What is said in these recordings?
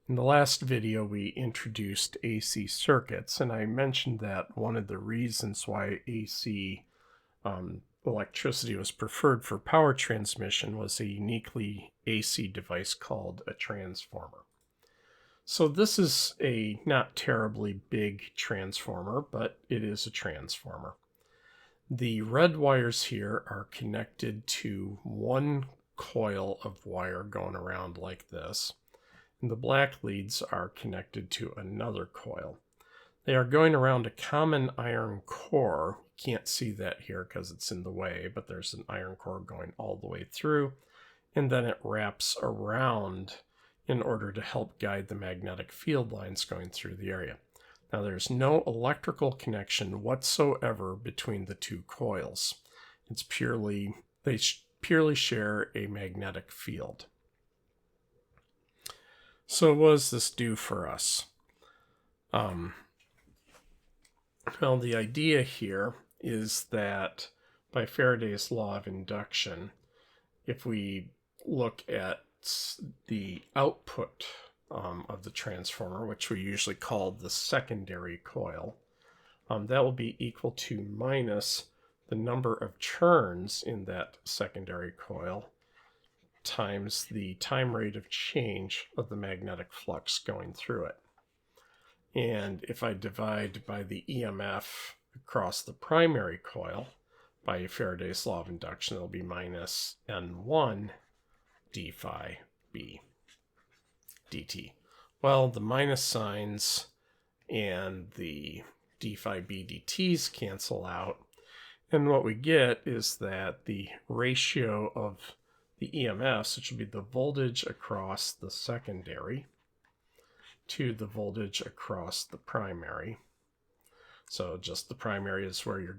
In the last video, we introduced AC circuits, and I mentioned that one of the reasons why AC electricity was preferred for power transmission was a uniquely AC device called a transformer. So this is a not terribly big transformer, but it is a transformer. The red wires here are connected to one coil of wire going around like this. And the black leads are connected to another coil. They are going around a common iron core. You can't see that here because it's in the way, but there's an iron core going all the way through, and then it wraps around in order to help guide the magnetic field lines going through the area. Now there's no electrical connection whatsoever between the two coils. They purely share a magnetic field. So what does this do for us? Well, the idea here is that by Faraday's law of induction, if we look at the output of the transformer, which we usually call the secondary coil, that will be equal to minus the number of turns in that secondary coil times the time rate of change of the magnetic flux going through it. And if I divide by the EMF across the primary coil by Faraday's law of induction, it'll be minus N1 d phi b dt. Well, the minus signs and the d phi b dt's cancel out, and what we get is that the ratio of the EMFs, which would be the voltage across the secondary to the voltage across the primary. So just the primary is where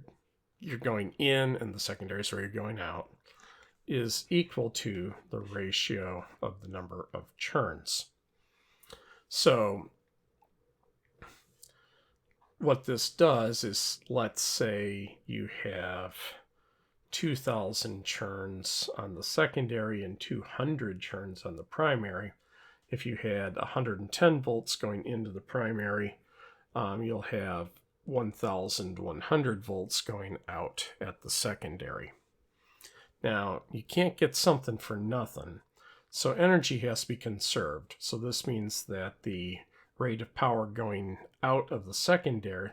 you're going in, and the secondary is where you're going out, is equal to the ratio of the number of turns. So what this does is, let's say you have 2,000 churns on the secondary and 200 churns on the primary. If you had 110 volts going into the primary, you'll have 1,100 volts going out at the secondary. Now, you can't get something for nothing, so energy has to be conserved. So this means that the rate of power going out of the secondary,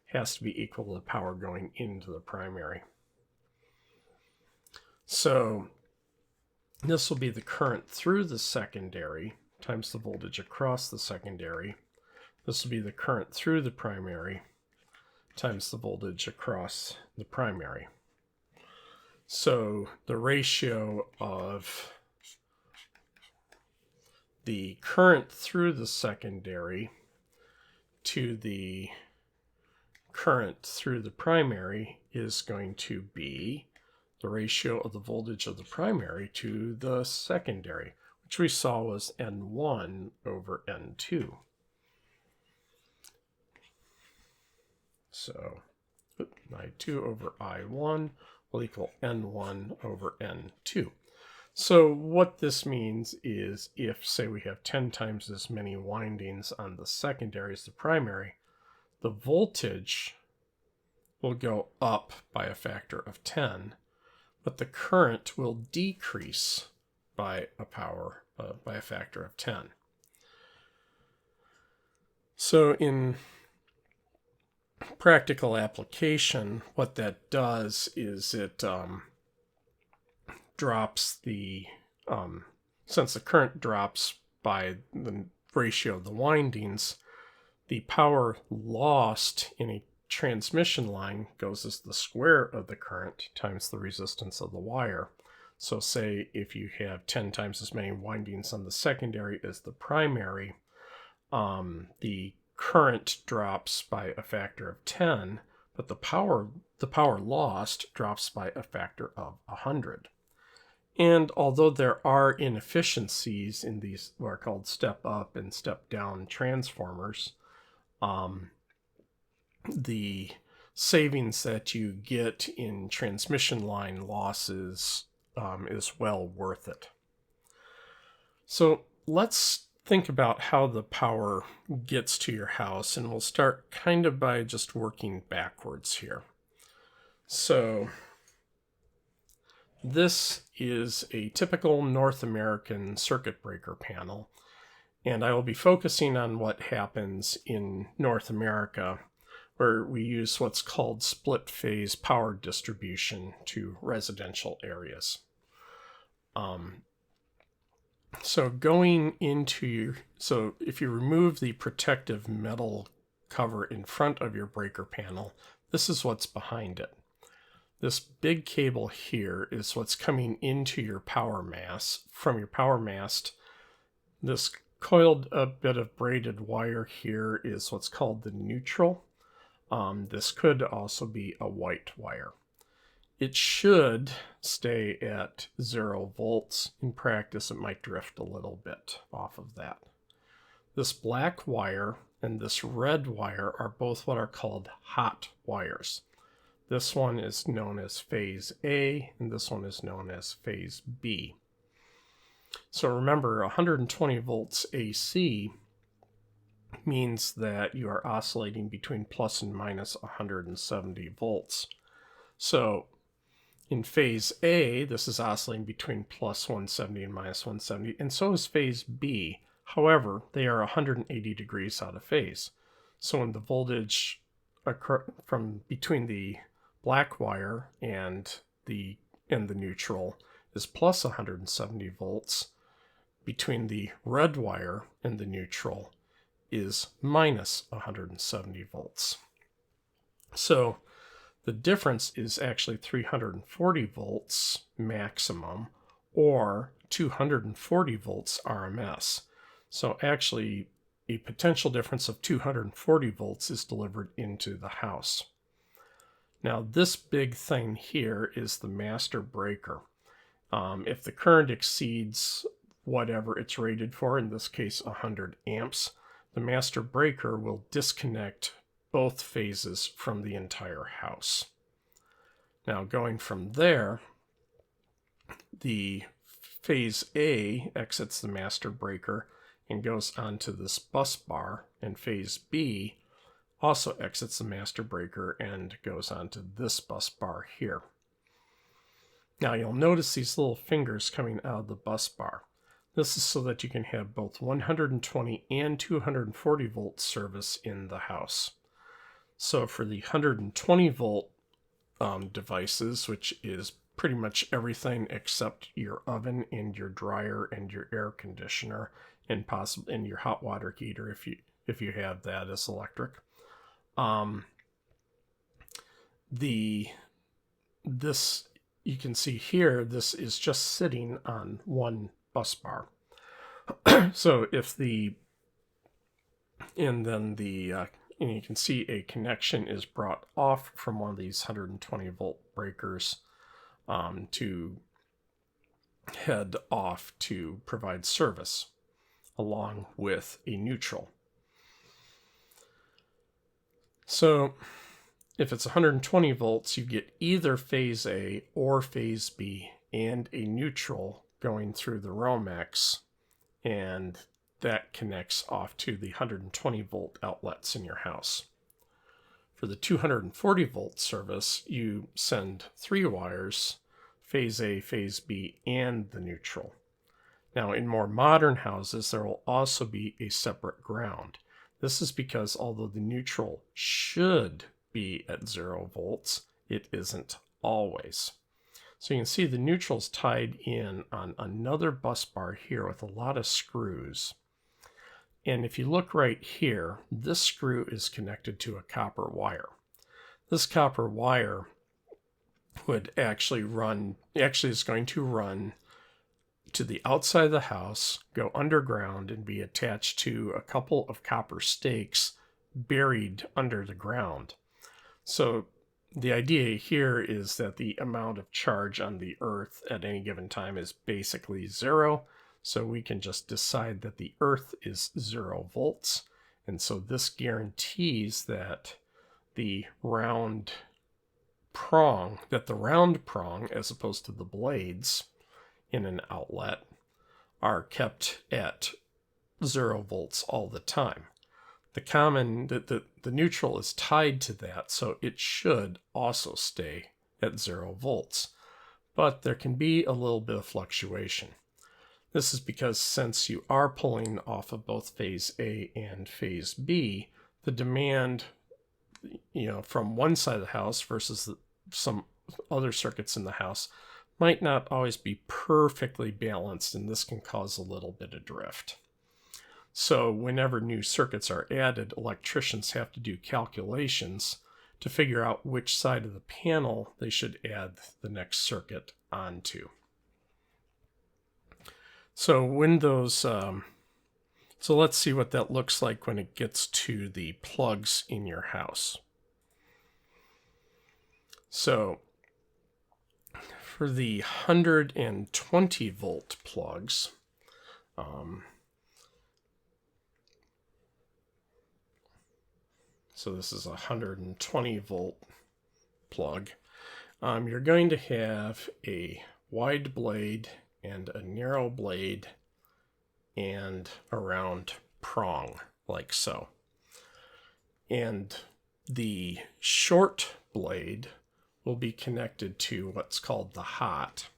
has to be equal to the power going into the primary. So this will be the current through the secondary times the voltage across the secondary. This will be the current through the primary times the voltage across the primary. So the ratio of the current through the secondary to the current through the primary is going to be the ratio of the voltage of the primary to the secondary, which we saw was N1 over N2. So I2 over I1 will equal N1 over N2. So what this means is, if, say, we have 10 times as many windings on the secondary as the primary, the voltage will go up by a factor of 10, but the current will decrease by a factor of 10. So in practical application, what that does is it drops the, since the current drops by the ratio of the windings, the power lost in a transmission line goes as the square of the current times the resistance of the wire. So say if you have 10 times as many windings on the secondary as the primary, the current drops by a factor of 10, but the power lost drops by a factor of 100. And although there are inefficiencies in these what are called step-up and step-down transformers, the savings that you get in transmission line losses is well worth it. So let's think about how the power gets to your house, and we'll start kind of by just working backwards here. So this is a typical North American circuit breaker panel, and I will be focusing on what happens in North America, where we use what's called split phase power distribution to residential areas. So if you remove the protective metal cover in front of your breaker panel, this is what's behind it. This big cable here is what's coming into your power mast. From your power mast, this coiled bit of braided wire here is what's called the neutral. This could also be a white wire. It should stay at 0 volts. In practice, it might drift a little bit off of that. This black wire and this red wire are both what are called hot wires. This one is known as phase A, and this one is known as phase B. So remember, 120 volts AC means that you are oscillating between plus and minus 170 volts. So in phase A, this is oscillating between plus 170 and minus 170, and so is phase B. However, they are 180 degrees out of phase. So when the voltage from between the black wire and the neutral is plus 170 volts, between the red wire and the neutral is minus 170 volts. So the difference is actually 340 volts maximum or 240 volts RMS. So actually a potential difference of 240 volts is delivered into the house. Now this big thing here is the master breaker. If the current exceeds whatever it's rated for, in this case 100 amps, the master breaker will disconnect both phases from the entire house. Now going from there, the phase A exits the master breaker and goes onto this bus bar, and phase B also exits the master breaker and goes onto this bus bar here. Now you'll notice these little fingers coming out of the bus bar. This is so that you can have both 120 and 240 volt service in the house. So for the 120 volt devices, which is pretty much everything except your oven and your dryer and your air conditioner and possibly your hot water heater if you have that as electric. This you can see here, this is just sitting on one bus bar. So and you can see a connection is brought off from one of these 120 volt breakers to head off to provide service along with a neutral. So if it's 120 volts, you get either phase A or phase B and a neutral going through the Romex, and that connects off to the 120 volt outlets in your house. For the 240 volt service, you send 3 wires, phase A, phase B, and the neutral. Now in more modern houses, there will also be a separate ground. This is because although the neutral should be at 0 volts, it isn't always. So you can see the neutral's tied in on another bus bar here with a lot of screws. And if you look right here, this screw is connected to a copper wire. This copper wire would is going to run to the outside of the house, go underground, and be attached to a couple of copper stakes buried under the ground. So the idea here is that the amount of charge on the earth at any given time is basically 0. So we can just decide that the earth is 0 volts. And so this guarantees that the round prong, as opposed to the blades in an outlet, are kept at 0 volts all the time. The neutral is tied to that, so it should also stay at 0 volts. But there can be a little bit of fluctuation. This is because since you are pulling off of both phase A and phase B, the demand, from one side of the house versus some other circuits in the house might not always be perfectly balanced, and this can cause a little bit of drift. So whenever new circuits are added, electricians have to do calculations to figure out which side of the panel they should add the next circuit onto. So when those, so let's see what that looks like when it gets to the plugs in your house. So for the 120 volt plugs, so this is a 120 volt plug, you're going to have a wide blade and a narrow blade and a round prong, like so. And the short blade will be connected to what's called the hot.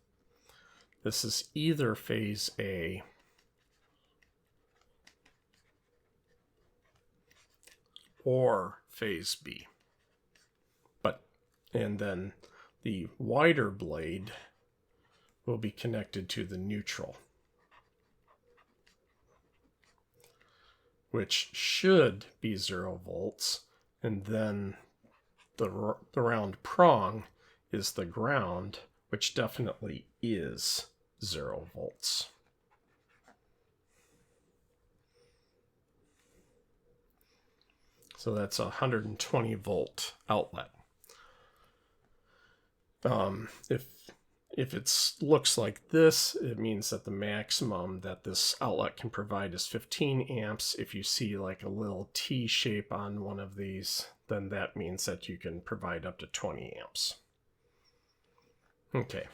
This is either phase A or phase B. And then the wider blade will be connected to the neutral, which should be 0 volts, and then the round prong is the ground, which definitely is 0 volts. So that's a 120 volt outlet. If it looks like this, it means that the maximum that this outlet can provide is 15 amps. If you see like a little T shape on one of these, then that means that you can provide up to 20 amps. Okay,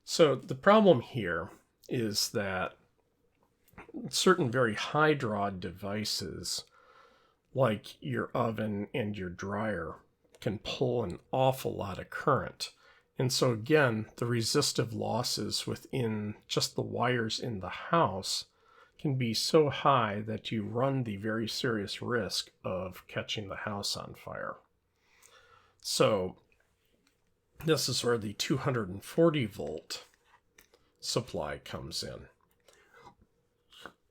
so the problem here is that certain very high draw devices, like your oven and your dryer, can pull an awful lot of current. And so again, the resistive losses within just the wires in the house can be so high that you run the very serious risk of catching the house on fire. So this is where the 240 volt supply comes in.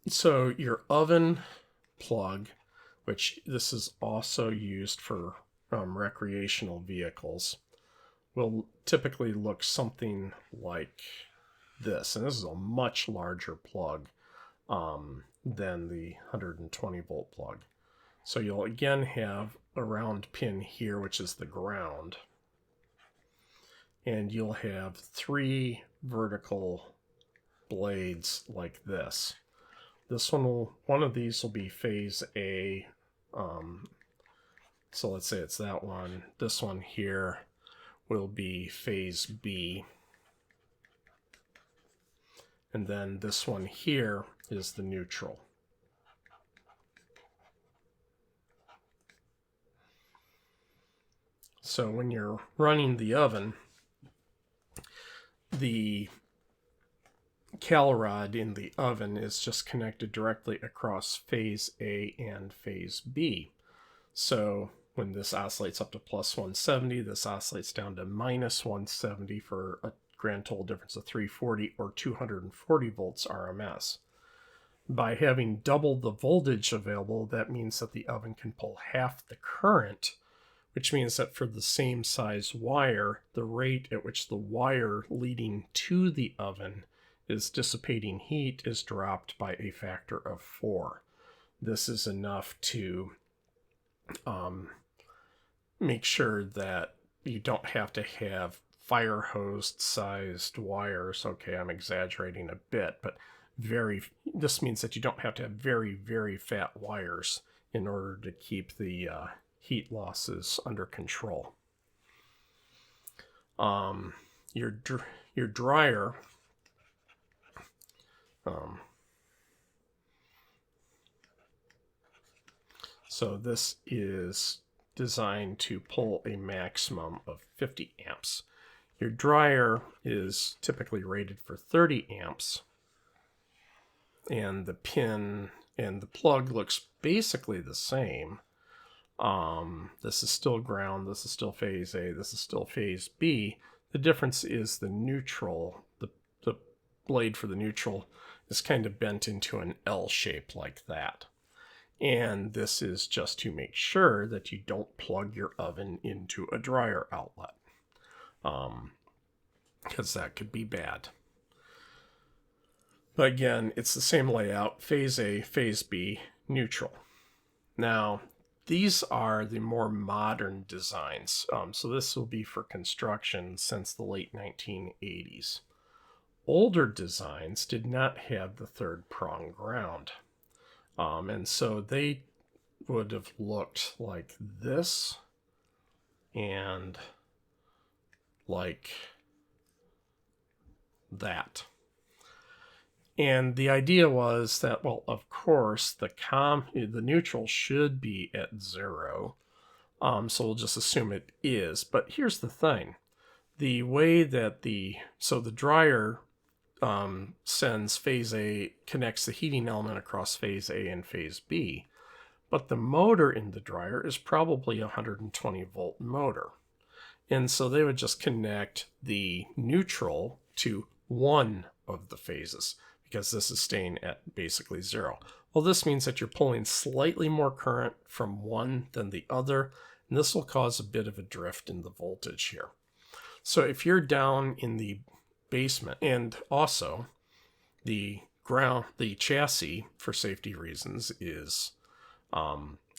So your oven plug, which this is also used for recreational vehicles, will typically look something like this. And this is a much larger plug than the 120 volt plug. So you'll again have a round pin here, which is the ground. And you'll have 3 vertical blades like this. One of these will be phase A. So let's say it's that one. This one here will be phase B. And then this one here is the neutral. So when you're running the oven, the cal rod in the oven is just connected directly across phase A and phase B. So when this oscillates up to plus 170, this oscillates down to minus 170 for a grand total difference of 340 or 240 volts RMS. By having double the voltage available, that means that the oven can pull half the current, which means that for the same size wire, the rate at which the wire leading to the oven is dissipating heat is dropped by a factor of 4. This is enough to make sure that you don't have to have fire hose sized wires. Okay, I'm exaggerating a bit, but this means that you don't have to have very, very fat wires in order to keep the heat losses under control. Your dryer, So this is designed to pull a maximum of 50 amps. Your dryer is typically rated for 30 amps, and the pin and the plug looks basically the same. This is still ground, this is still phase A, this is still phase B. The difference is the neutral, the blade for the neutral is kind of bent into an L shape like that. And this is just to make sure that you don't plug your oven into a dryer outlet, because that could be bad. But again, it's the same layout, phase A, phase B, neutral. Now, these are the more modern designs. So this will be for construction since the late 1980s. Older designs did not have the third prong ground. And so they would have looked like this and like that. And the idea was that, well, of course, the neutral should be at 0. So we'll just assume it is. But here's the thing. The way that the dryer sends phase A, connects the heating element across phase A and phase B. But the motor in the dryer is probably a 120 volt motor. And so they would just connect the neutral to one of the phases, because this is staying at basically 0. Well, this means that you're pulling slightly more current from one than the other, and this will cause a bit of a drift in the voltage here. So if you're down in the basement, and also the chassis, for safety reasons, is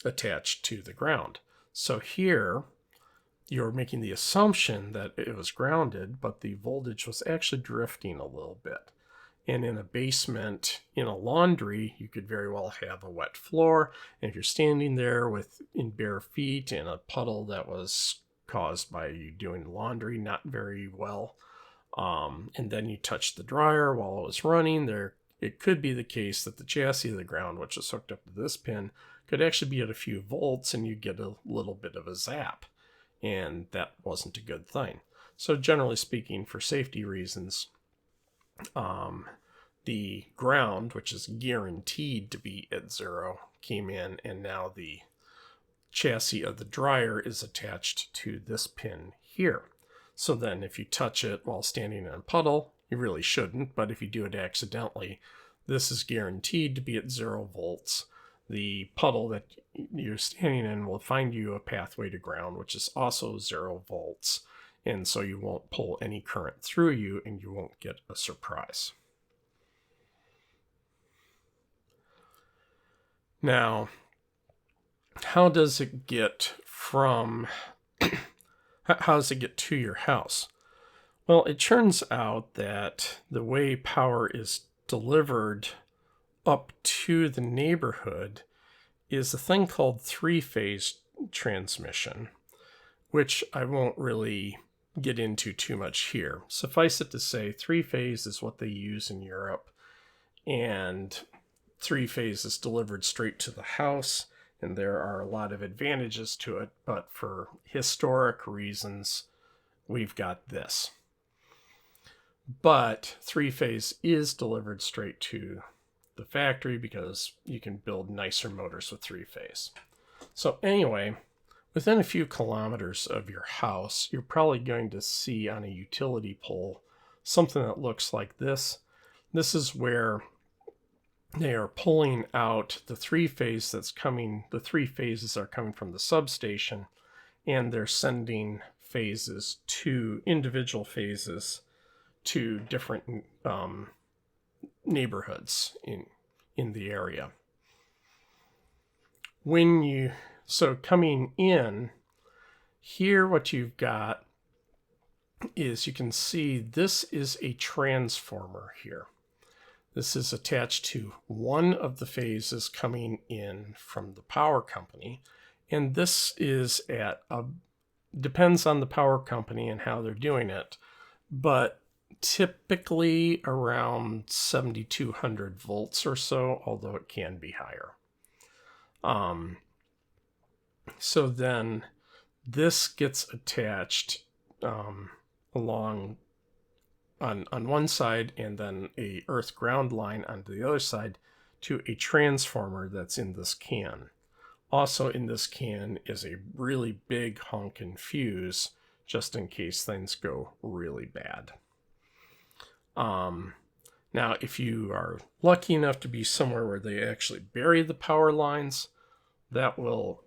attached to the ground. So here, you're making the assumption that it was grounded, but the voltage was actually drifting a little bit. And in a basement, in a laundry, you could very well have a wet floor. And if you're standing there in bare feet in a puddle that was caused by you doing laundry not very well, and then you touch the dryer while it was running, it could be the case that the chassis of the ground, which is hooked up to this pin, could actually be at a few volts, and you get a little bit of a zap. And that wasn't a good thing. So generally speaking, for safety reasons, the ground, which is guaranteed to be at 0, came in, and now the chassis of the dryer is attached to this pin here. So then if you touch it while standing in a puddle, you really shouldn't, but if you do it accidentally, this is guaranteed to be at 0 volts. The puddle that you're standing in will find you a pathway to ground, which is also 0 volts. And so you won't pull any current through you, and you won't get a surprise. Now, how does it get to your house? Well, it turns out that the way power is delivered up to the neighborhood is a thing called three-phase transmission, which I won't really get into too much here. Suffice it to say, three-phase is what they use in Europe, and three-phase is delivered straight to the house, and there are a lot of advantages to it, but for historic reasons, we've got this. But three-phase is delivered straight to the factory because you can build nicer motors with three-phase. So anyway, within a few kilometers of your house, you're probably going to see on a utility pole something that looks like this. This is where they are pulling out the three-phase that's coming. The three phases are coming from the substation, and they're sending individual phases to different neighborhoods in the area. So coming in here, what you've got is, you can see this is a transformer here. This is attached to one of the phases coming in from the power company, and this is depends on the power company and how they're doing it, but typically around 7,200 volts or so, although it can be higher. So then this gets attached along on one side, and then a earth ground line on the other side to a transformer that's in this can. Also in this can is a really big honkin' fuse, just in case things go really bad. Now, if you are lucky enough to be somewhere where they actually bury the power lines, that will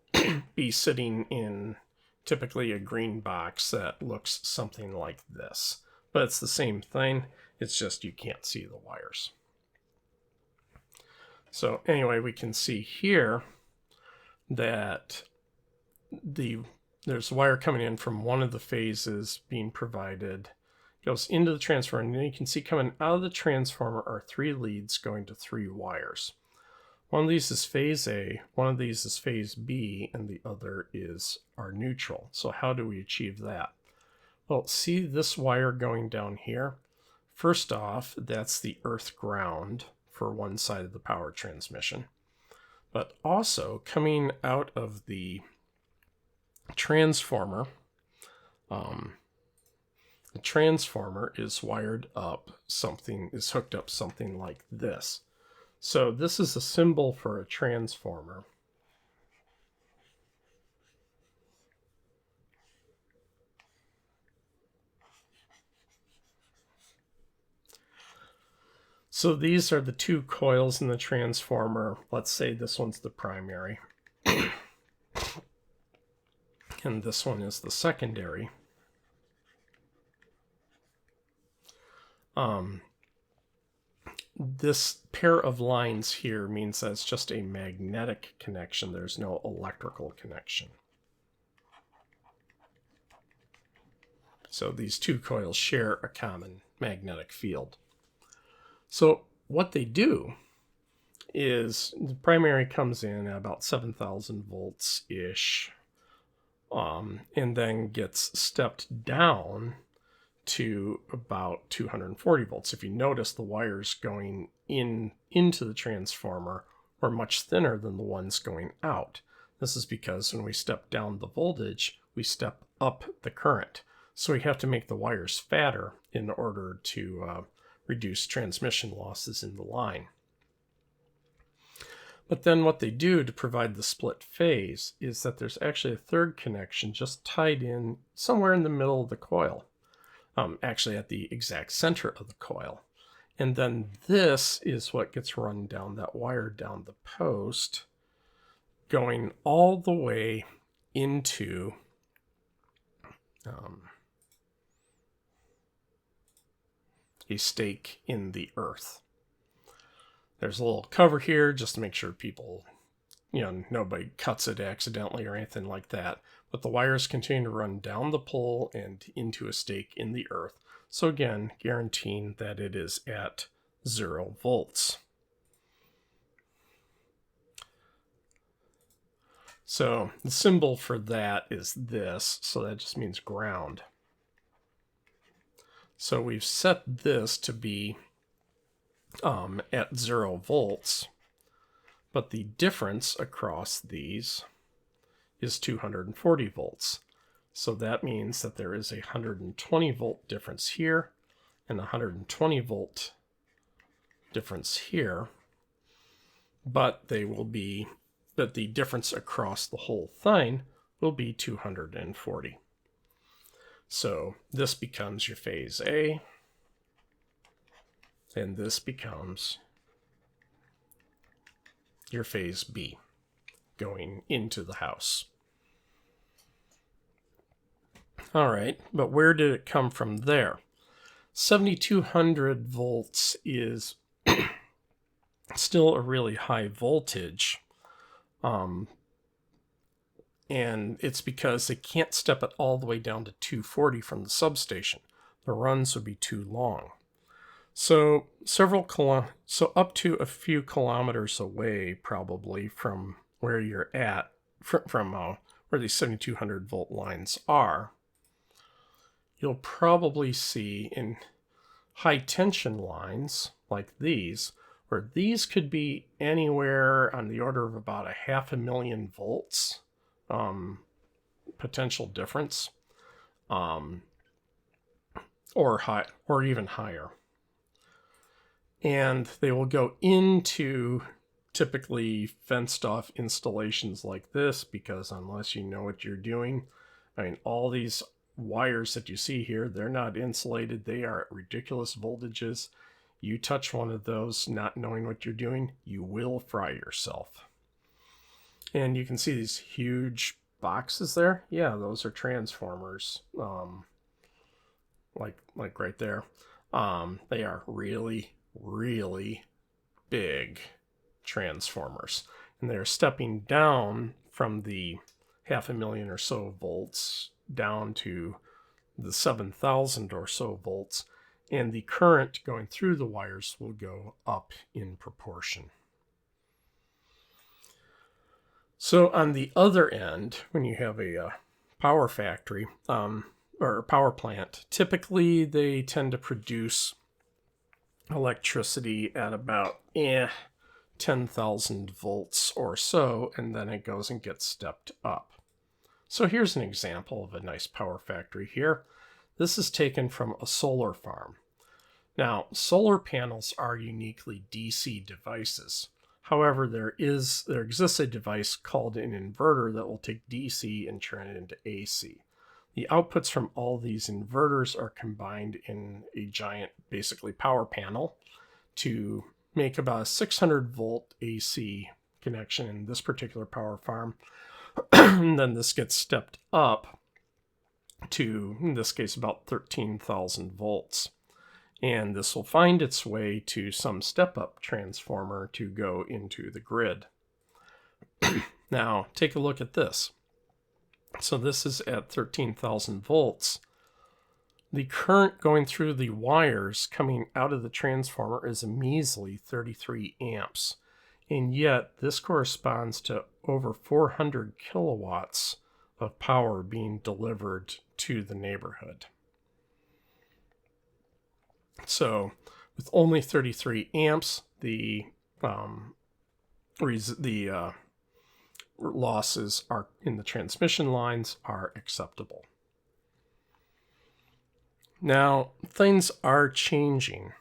be sitting in typically a green box that looks something like this. But it's the same thing, it's just you can't see the wires. So anyway, we can see here that there's wire coming in from one of the phases being provided, goes into the transformer, and then you can see coming out of the transformer are 3 leads going to 3 wires. One of these is phase A, one of these is phase B, and the other is our neutral. So how do we achieve that? Well, see this wire going down here? First off, that's the earth ground for one side of the power transmission. But also coming out of the transformer, the transformer is wired up something, is hooked up something like this. So this is a symbol for a transformer. So these are the 2 coils in the transformer. Let's say this one's the primary. And this one is the secondary. This pair of lines here means that it's just a magnetic connection. There's no electrical connection. So these 2 coils share a common magnetic field. So what they do is the primary comes in at about 7,000 volts-ish, and then gets stepped down to about 240 volts. If you notice, the wires going into the transformer are much thinner than the ones going out. This is because when we step down the voltage, we step up the current. So we have to make the wires fatter in order to reduce transmission losses in the line. But then what they do to provide the split phase is that there's actually a third connection just tied in somewhere in the middle of the coil. Actually at the exact center of the coil. And then this is what gets run down that wire down the post, going all the way into a stake in the earth. There's a little cover here just to make sure people, nobody cuts it accidentally or anything like that. But the wires continue to run down the pole and into a stake in the earth. So again, guaranteeing that it is at 0 volts. So the symbol for that is this, so that just means ground. So we've set this to be at 0 volts, but the difference across these is 240 volts. So that means that there is a 120 volt difference here and a 120 volt difference here, but the difference across the whole thing will be 240. So this becomes your phase A, and this becomes your phase B going into the house. All right, but where did it come from there? 7200 volts is still a really high voltage. And it's because they can't step it all the way down to 240 from the substation. The runs would be too long. So up to a few kilometers away, probably from where you're at, from where these 7200 volt lines are, you'll probably see in high tension lines like these, where these could be anywhere on the order of about 500,000 volts potential difference, or even higher. And they will go into typically fenced off installations like this, because unless you know what you're doing, I mean, all these wires that you see here, they're not insulated. They are at ridiculous voltages. You touch one of those not knowing what you're doing, you will fry yourself. And you can see these huge boxes there. Yeah, those are transformers, like right there. They are really, really big transformers, and they're stepping down from the 500,000 or so volts down to the 7,000 or so volts, and the current going through the wires will go up in proportion. So on the other end, when you have a power factory or a power plant, typically they tend to produce electricity at about 10,000 volts or so, and then it goes and gets stepped up. So here's an example of a nice power factory here. This is taken from a solar farm. Now, solar panels are uniquely DC devices. However, there exists a device called an inverter that will take DC and turn it into AC. The outputs from all these inverters are combined in a giant, basically, power panel to make about a 600 volt AC connection in this particular power farm. And then this gets stepped up to, in this case, about 13,000 volts. And this will find its way to some step-up transformer to go into the grid. Now, take a look at this. So this is at 13,000 volts. The current going through the wires coming out of the transformer is a measly 33 amps. And yet, this corresponds to over 400 kilowatts of power being delivered to the neighborhood. So, with only 33 amps, the losses are in the transmission lines are acceptable. Now, things are changing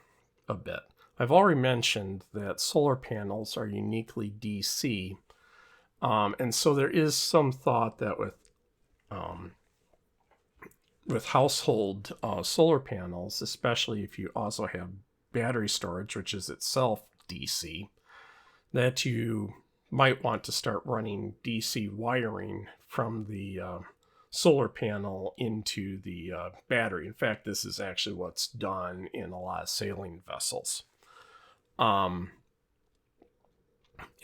a bit. I've already mentioned that solar panels are uniquely DC, and so there is some thought that with household solar panels, especially if you also have battery storage, which is itself DC, that you might want to start running DC wiring from the solar panel into the battery. In fact, this is actually what's done in a lot of sailing vessels. And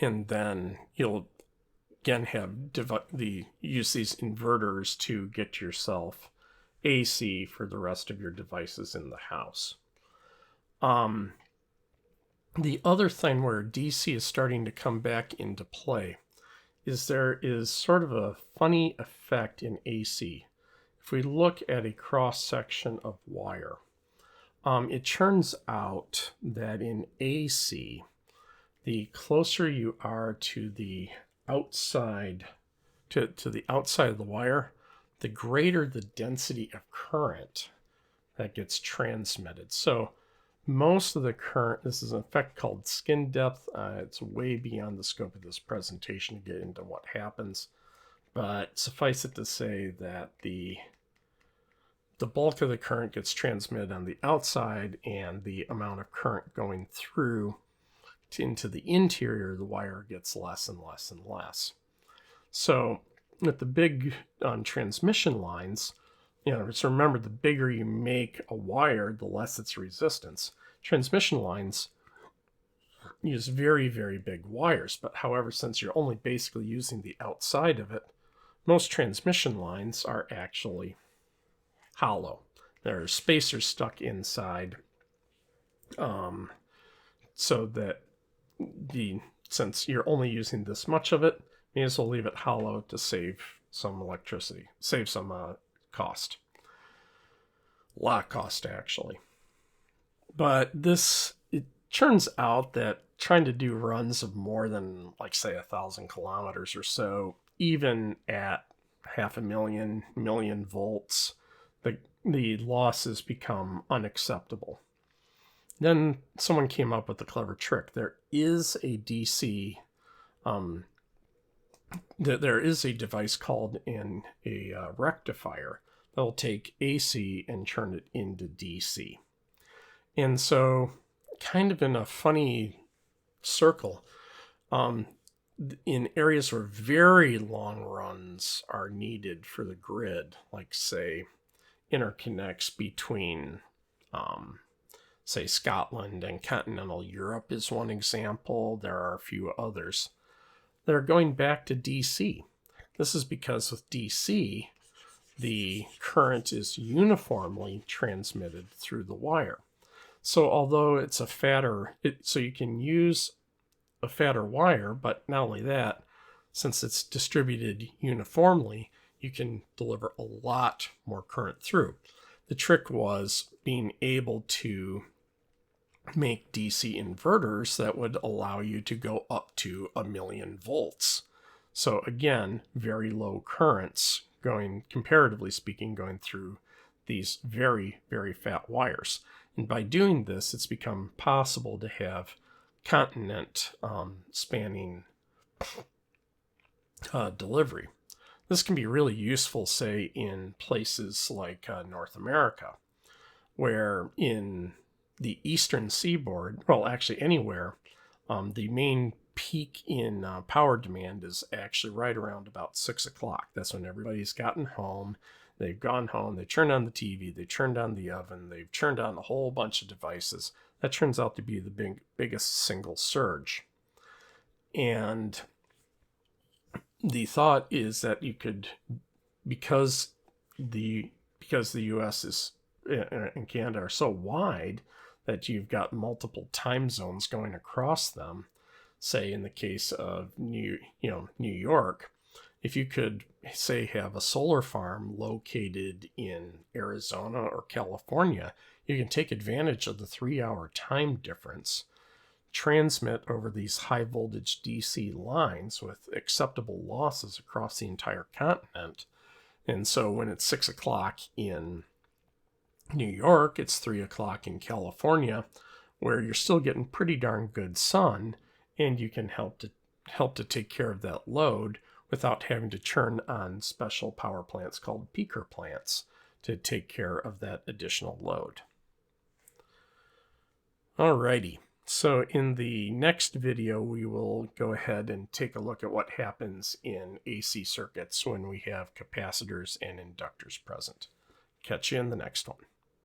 then you'll again have use these inverters to get yourself AC for the rest of your devices in the house. The other thing where DC is starting to come back into play is there is sort of a funny effect in AC. If we look at a cross section of wire, it turns out that in AC, the closer you are to the outside, to the outside of the wire, the greater the density of current that gets transmitted. So most of the current, this is an effect called skin depth. It's way beyond the scope of this presentation to get into what happens, but suffice it to say that the bulk of the current gets transmitted on the outside, and the amount of current going through into the interior of the wire gets less and less and less. So with the big transmission lines, so remember, the bigger you make a wire, the less its resistance. Transmission lines use very, very big wires, but however, since you're only basically using the outside of it, most transmission lines are actually hollow. There are spacers stuck inside, so that since you're only using this much of it, you may as well leave it hollow to save some electricity, save some cost. A lot of cost, actually. But it turns out that trying to do runs of more than, like, say, 1,000 kilometers or so, even at 500,000 volts, the losses become unacceptable. Then someone came up with a clever trick. There is a DC, there is a device called a rectifier that will take AC and turn it into DC. And so, kind of in a funny circle, in areas where very long runs are needed for the grid, like say interconnects between say Scotland and continental Europe is one example. There are a few others. They're going back to DC. This is because with DC, the current is uniformly transmitted through the wire. So although it's a fatter, so you can use a fatter wire, but not only that, since it's distributed uniformly, you can deliver a lot more current through. The trick was being able to make DC inverters that would allow you to go up to 1,000,000 volts. So again, very low currents going, comparatively speaking, going through these very, very fat wires. And by doing this, it's become possible to have continent spanning delivery. This can be really useful, say, in places like North America, where in the eastern seaboard, well, actually anywhere, the main peak in power demand is actually right around about 6 o'clock. That's when everybody's gotten home. They've gone home, they turned on the TV, they turned on the oven, they've turned on a whole bunch of devices. That turns out to be the biggest single surge. And the thought is that you could, because the US is and Canada are so wide that you've got multiple time zones going across them. Say in the case of New York, if you could say have a solar farm located in Arizona or California, you can take advantage of the 3-hour time difference, transmit over these high voltage DC lines with acceptable losses across the entire continent. And so when it's 6 o'clock in New York, it's 3 o'clock in California, where you're still getting pretty darn good sun, and you can help to take care of that load without having to turn on special power plants called peaker plants to take care of that additional load. Alrighty, so in the next video we will go ahead and take a look at what happens in AC circuits when we have capacitors and inductors present. Catch you in the next one.